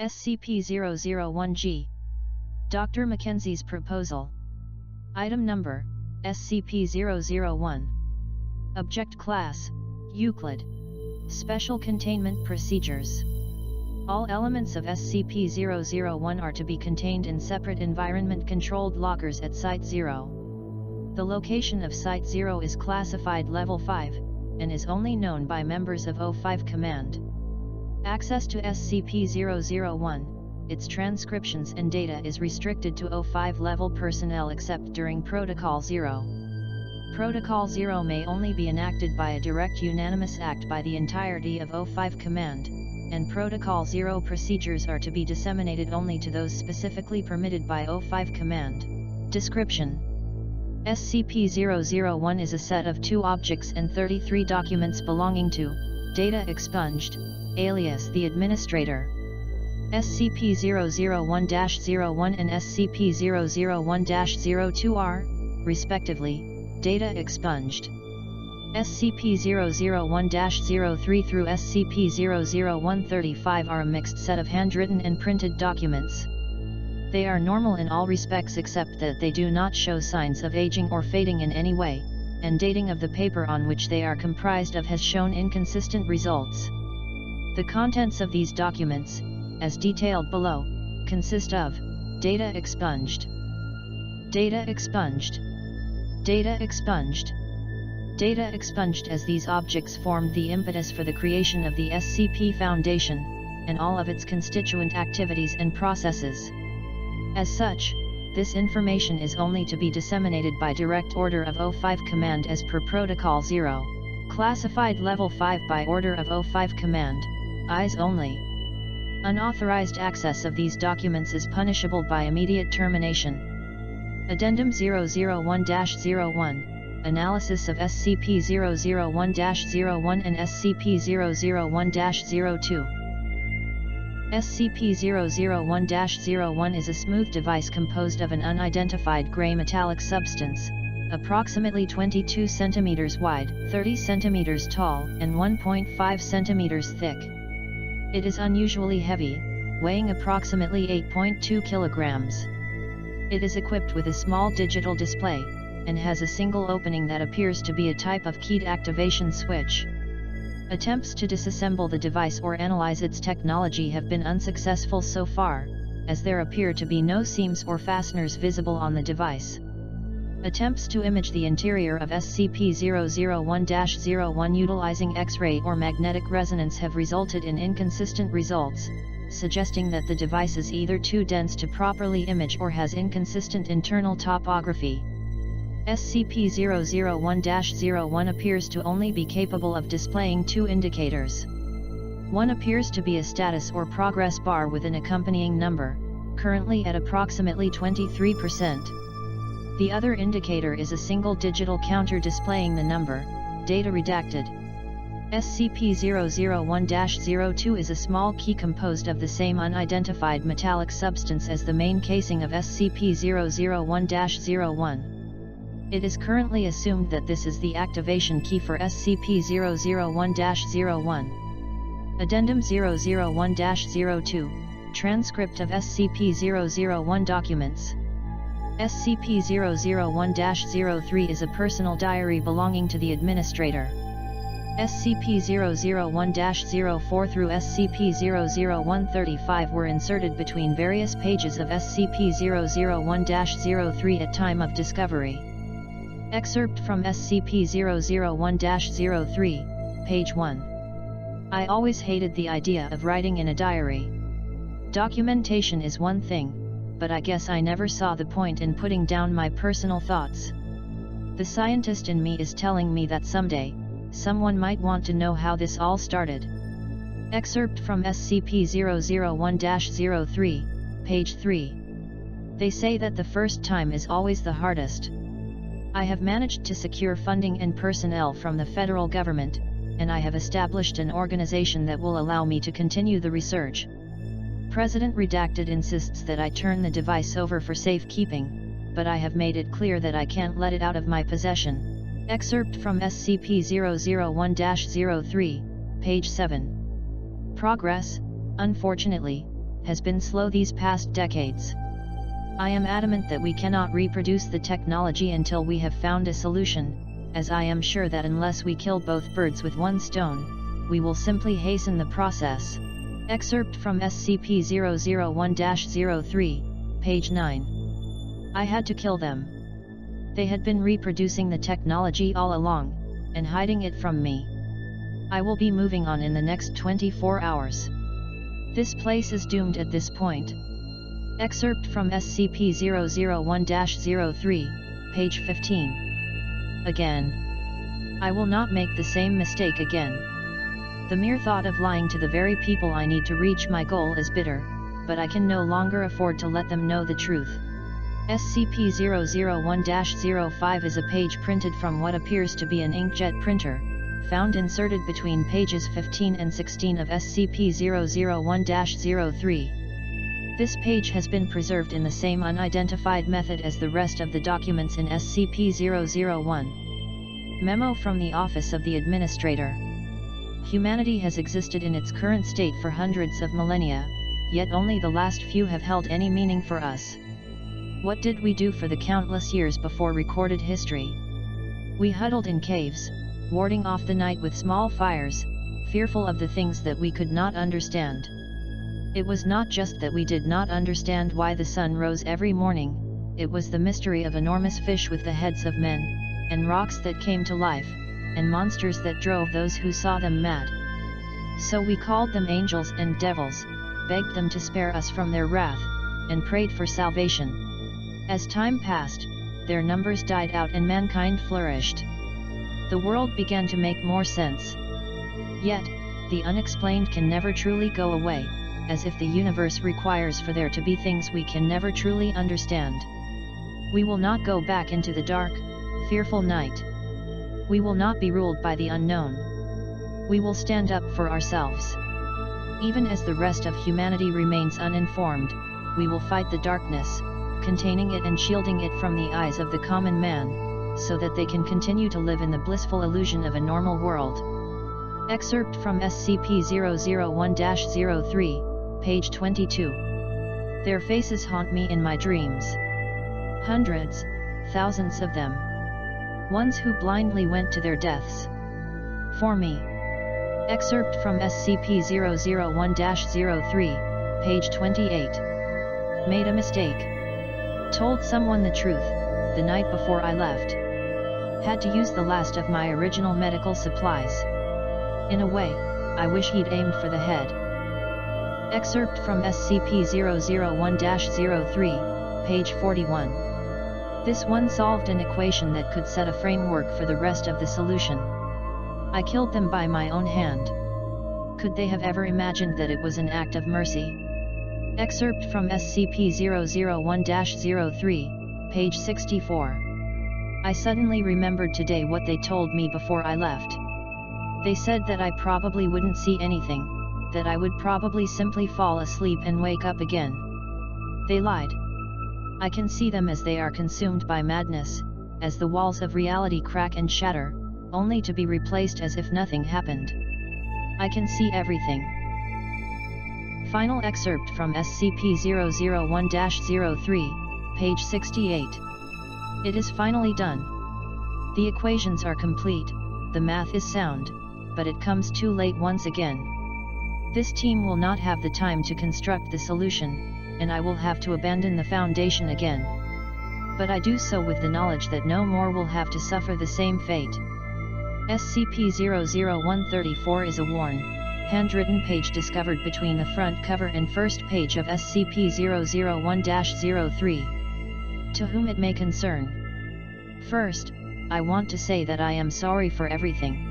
SCP-001g. Dr. Mackenzie's Proposal. Item Number, SCP-001. Object Class, Euclid. Special Containment Procedures. All elements of SCP-001 are to be contained in separate environment-controlled lockers at Site 0. The location of Site 0 is classified Level 5, and is only known by members of O5 Command. Access to SCP-001, its transcriptions and data is restricted to O5 level personnel except during Protocol 0. Protocol 0 may only be enacted by a direct unanimous act by the entirety of O5 Command, and Protocol 0 procedures are to be disseminated only to those specifically permitted by O5 Command. Description: SCP-001 is a set of 2 objects and 33 documents belonging to Data Expunged, alias the Administrator. SCP-001-01 and SCP-001-02 respectively, Data Expunged. SCP-001-03 through SCP-001-35 are a mixed set of handwritten and printed documents. They are normal in all respects except that they do not show signs of aging or fading in any way, and dating of the paper on which they are comprised of has shown inconsistent results. The contents of these documents, as detailed below, consist of Data Expunged, Data Expunged, Data Expunged, Data Expunged. As these objects formed the impetus for the creation of the SCP Foundation, and all of its constituent activities and processes. As such, this information is only to be disseminated by direct order of O5 Command as per Protocol 0, classified Level 5 by order of O5 Command, eyes only. Unauthorized access of these documents is punishable by immediate termination. Addendum 001-01, Analysis of SCP-001-01 and SCP-001-02. SCP-001-01 is a smooth device composed of an unidentified gray metallic substance, approximately 22 cm wide, 30 cm tall, and 1.5 cm thick. It is unusually heavy, weighing approximately 8.2 kilograms. It is equipped with a small digital display, and has a single opening that appears to be a type of keyed activation switch. Attempts to disassemble the device or analyze its technology have been unsuccessful so far, as there appear to be no seams or fasteners visible on the device. Attempts to image the interior of SCP-001-01 utilizing X-ray or magnetic resonance have resulted in inconsistent results, suggesting that the device is either too dense to properly image or has inconsistent internal topography. SCP-001-01 appears to only be capable of displaying 2 indicators. One appears to be a status or progress bar with an accompanying number, currently at approximately 23%. The other indicator is a single digital counter displaying the number, data redacted. SCP-001-02 is a small key composed of the same unidentified metallic substance as the main casing of SCP-001-01. It is currently assumed that this is the activation key for SCP-001-01. Addendum 001-02, Transcript of SCP-001 Documents. SCP-001-03 is a personal diary belonging to the Administrator. SCP-001-04 through SCP-001-35 were inserted between various pages of SCP-001-03 at time of discovery. Excerpt from SCP-001-03, page 1. I always hated the idea of writing in a diary. Documentation is one thing, but I guess I never saw the point in putting down my personal thoughts. The scientist in me is telling me that someday, someone might want to know how this all started. Excerpt from SCP-001-03, page 3. They say that the first time is always the hardest. I have managed to secure funding and personnel from the federal government, and I have established an organization that will allow me to continue the research. President Redacted insists that I turn the device over for safekeeping, but I have made it clear that I can't let it out of my possession. Excerpt from SCP-001-03, page 7. Progress, unfortunately, has been slow these past decades. I am adamant that we cannot reproduce the technology until we have found a solution, as I am sure that unless we kill both birds with one stone, we will simply hasten the process. Excerpt from SCP-001-03, page 9. I had to kill them. They had been reproducing the technology all along, and hiding it from me. I will be moving on in the next 24 hours. This place is doomed at this point. Excerpt from SCP-001-03, page 15. Again. I will not make the same mistake again. The mere thought of lying to the very people I need to reach my goal is bitter, but I can no longer afford to let them know the truth. SCP-001-05 is a page printed from what appears to be an inkjet printer, found inserted between pages 15 and 16 of SCP-001-03. This page has been preserved in the same unidentified method as the rest of the documents in SCP-001. Memo from the Office of the Administrator. Humanity has existed in its current state for hundreds of millennia, yet only the last few have held any meaning for us. What did we do for the countless years before recorded history? We huddled in caves, warding off the night with small fires, fearful of the things that we could not understand. It was not just that we did not understand why the sun rose every morning, it was the mystery of enormous fish with the heads of men, and rocks that came to life, and monsters that drove those who saw them mad. So we called them angels and devils, begged them to spare us from their wrath, and prayed for salvation. As time passed, their numbers died out and mankind flourished. The world began to make more sense. Yet, the unexplained can never truly go away, as if the universe requires for there to be things we can never truly understand. We will not go back into the dark, fearful night. We will not be ruled by the unknown. We will stand up for ourselves. Even as the rest of humanity remains uninformed, we will fight the darkness, containing it and shielding it from the eyes of the common man, so that they can continue to live in the blissful illusion of a normal world. Excerpt from SCP-001-03, page 22. Their faces haunt me in my dreams. Hundreds, thousands of them. Ones who blindly went to their deaths for me. Excerpt from SCP-001-03, page 28. Made a mistake. Told someone the truth, the night before I left. Had to use the last of my original medical supplies. In a way, I wish he'd aimed for the head. Excerpt from SCP-001-03, page 41. This one solved an equation that could set a framework for the rest of the solution. I killed them by my own hand. Could they have ever imagined that it was an act of mercy? Excerpt from SCP-001-03, page 64. I suddenly remembered today what they told me before I left. They said that I probably wouldn't see anything, that I would probably simply fall asleep and wake up again. They lied. I can see them as they are consumed by madness, as the walls of reality crack and shatter, only to be replaced as if nothing happened. I can see everything. Final excerpt from SCP-001-03, page 68. It is finally done. The equations are complete, the math is sound, but it comes too late once again. This team will not have the time to construct the solution, and I will have to abandon the Foundation again. But I do so with the knowledge that no more will have to suffer the same fate. SCP-001-34 is a worn, handwritten page discovered between the front cover and first page of SCP-001-03. To whom it may concern. First, I want to say that I am sorry for everything.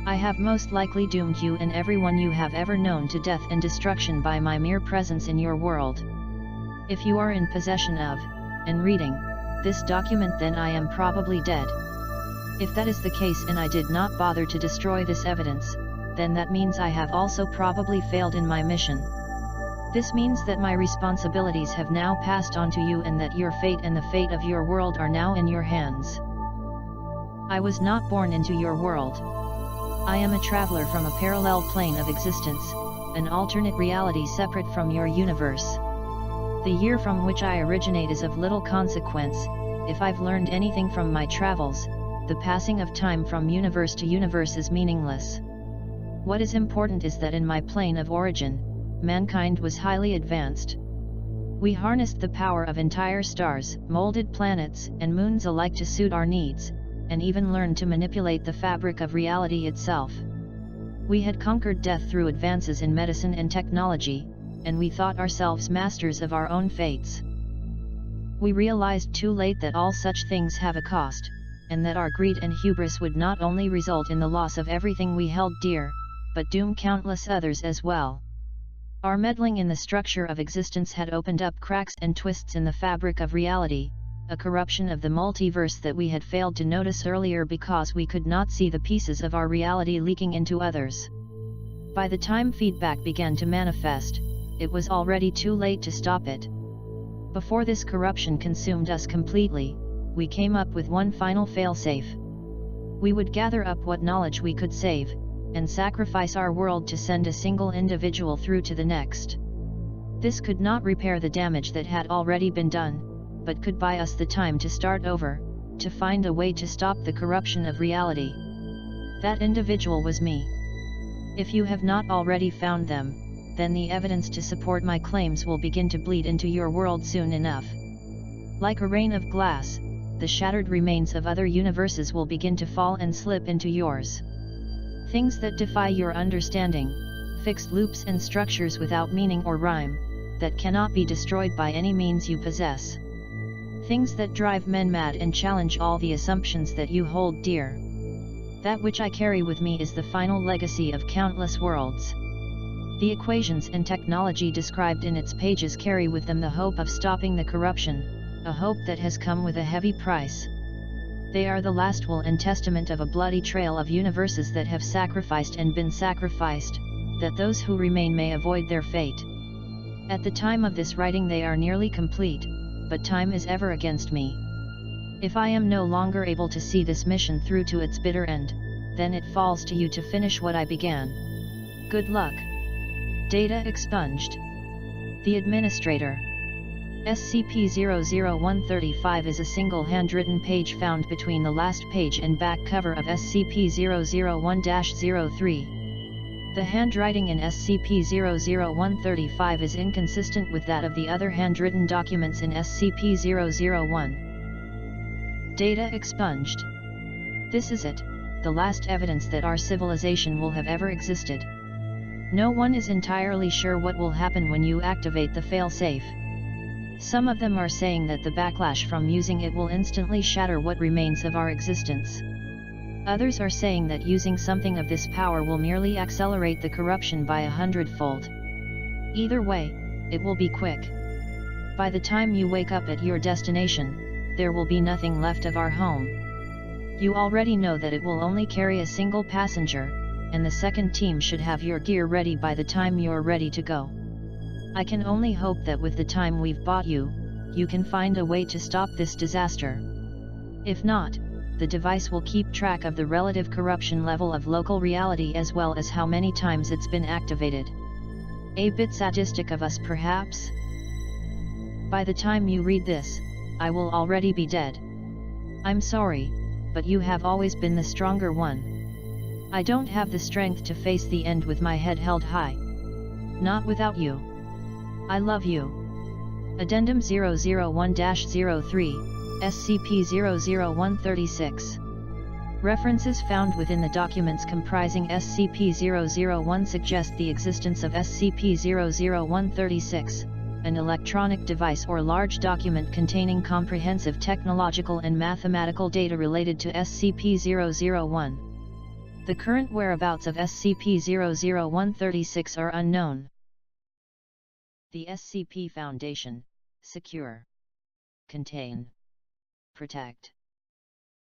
I have most likely doomed you and everyone you have ever known to death and destruction by my mere presence in your world. If you are in possession of, and reading, this document, then I am probably dead. If that is the case and I did not bother to destroy this evidence, then that means I have also probably failed in my mission. This means that my responsibilities have now passed on to you and that your fate and the fate of your world are now in your hands. I was not born into your world. I am a traveler from a parallel plane of existence, an alternate reality separate from your universe. The year from which I originate is of little consequence. If I've learned anything from my travels, the passing of time from universe to universe is meaningless. What is important is that in my plane of origin, mankind was highly advanced. We harnessed the power of entire stars, molded planets and moons alike to suit our needs, and even learned to manipulate the fabric of reality itself. We had conquered death through advances in medicine and technology, and we thought ourselves masters of our own fates. We realized too late that all such things have a cost, and that our greed and hubris would not only result in the loss of everything we held dear, but doom countless others as well. Our meddling in the structure of existence had opened up cracks and twists in the fabric of reality, a corruption of the multiverse that we had failed to notice earlier because we could not see the pieces of our reality leaking into others. By the time feedback began to manifest, it was already too late to stop it. Before this corruption consumed us completely, we came up with one final failsafe. We would gather up what knowledge we could save, and sacrifice our world to send a single individual through to the next. This could not repair the damage that had already been done, but could buy us the time to start over, to find a way to stop the corruption of reality. That individual was me. If you have not already found them, then the evidence to support my claims will begin to bleed into your world soon enough. Like a rain of glass, the shattered remains of other universes will begin to fall and slip into yours. Things that defy your understanding, fixed loops and structures without meaning or rhyme, that cannot be destroyed by any means you possess. Things that drive men mad and challenge all the assumptions that you hold dear. That which I carry with me is the final legacy of countless worlds. The equations and technology described in its pages carry with them the hope of stopping the corruption, a hope that has come with a heavy price. They are the last will and testament of a bloody trail of universes that have sacrificed and been sacrificed, that those who remain may avoid their fate. At the time of this writing they are nearly complete, but time is ever against me. If I am no longer able to see this mission through to its bitter end, then it falls to you to finish what I began. Good luck. Data expunged. The Administrator. SCP-00135 is a single handwritten page found between the last page and back cover of SCP-001-03. The handwriting in SCP-00135 is inconsistent with that of the other handwritten documents in SCP-001. Data expunged. This is it, the last evidence that our civilization will have ever existed. No one is entirely sure what will happen when you activate the failsafe. Some of them are saying that the backlash from using it will instantly shatter what remains of our existence. Others are saying that using something of this power will merely accelerate the corruption by 100-fold. Either way, it will be quick. By the time you wake up at your destination, there will be nothing left of our home. You already know that it will only carry a single passenger, and the second team should have your gear ready by the time you're ready to go. I can only hope that with the time we've bought you, you can find a way to stop this disaster. If not, the device will keep track of the relative corruption level of local reality as well as how many times it's been activated. A bit sadistic of us perhaps? By the time you read this, I will already be dead. I'm sorry, but you have always been the stronger one. I don't have the strength to face the end with my head held high. Not without you. I love you. Addendum 001-03, SCP-00136. References found within the documents comprising SCP-001 suggest the existence of SCP-00136, an electronic device or large document containing comprehensive technological and mathematical data related to SCP-001. The current whereabouts of SCP-00136 are unknown. The SCP Foundation. Secure. Contain. Protect.